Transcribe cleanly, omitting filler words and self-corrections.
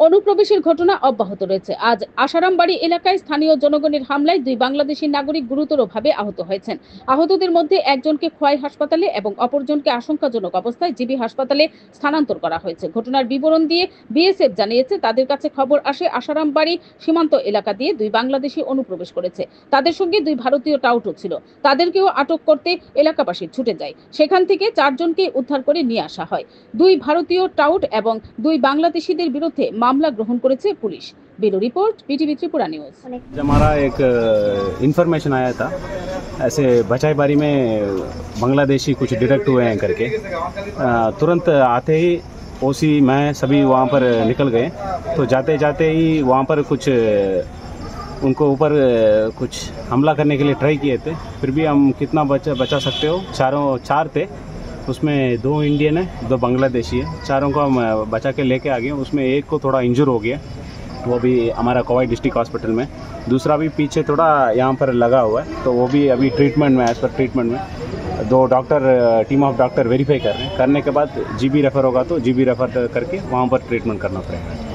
অনুপ্রবেশের ঘটনা অব্যাহত রয়েছে। আজ আশারামবাড়ি এলাকায় স্থানীয় জনগণের হামলায় 2 বাংলাদেশি নাগরিক গুরুতরভাবে আহত হয়েছেন। আহতদের মধ্যে একজনকে খোয়াই হাসপাতালে এবং অপরজনকে আশঙ্কাজনক অবস্থায় জিবি হাসপাতালে স্থানান্তর করা হয়েছে। ঘটনার বিবরণ দিয়ে বিএসএফ জানিয়েছে, তাদের কাছে খবর আসে আশারামবাড়ি সীমান্ত এলাকা দিয়ে 2 বাংলাদেশি অনুপ্রবেশ করেছে। তাদের সঙ্গে 2 ভারতীয় টাউটও ছিল। তাদেরকেও আটক করতে এলাকাবাসী ছুটে যায়। সেখান থেকে 4 জনকে উদ্ধার করে নিয়ে আসা হয়। 2 ভারতীয় টাউট এবং 2 বাংলাদেশিদের বিরুদ্ধে मामला ग्रहण करेছে police. Bureau report PTV Tripura news. हमारा एक इन्फॉर्मेशन आया था ऐसे बचाईबारी में बांग्लादेशी कुछ डिटेक्ट हुए हैं करके। तुरंत आते ही ओसी मैं सभी वहाँ पर निकल गए। तो जाते जाते ही वहाँ पर कुछ उनको ऊपर कुछ हमला करने के लिए ट्राई किए थे। फिर भी हम कितना बचा सकते हो, चार थे, उसमें 2 इंडियन है, 2 बांग्लादेशी है। चारों को हम बचा के लेके आ गए। उसमें एक को थोड़ा इंजर हो गया, वो भी हमारा कोवाई डिस्ट्रिक्ट हॉस्पिटल में। दूसरा भी पीछे थोड़ा यहाँ पर लगा हुआ है, तो वो भी अभी ट्रीटमेंट में, एज पर ट्रीटमेंट में। 2 doctor, team of doctor verify कर रहे हैं। करने के बाद जीबी रेफर होगा तो जीबी रेफर करके वहाँ पर ट्रीटमेंट करना पड़ेगा।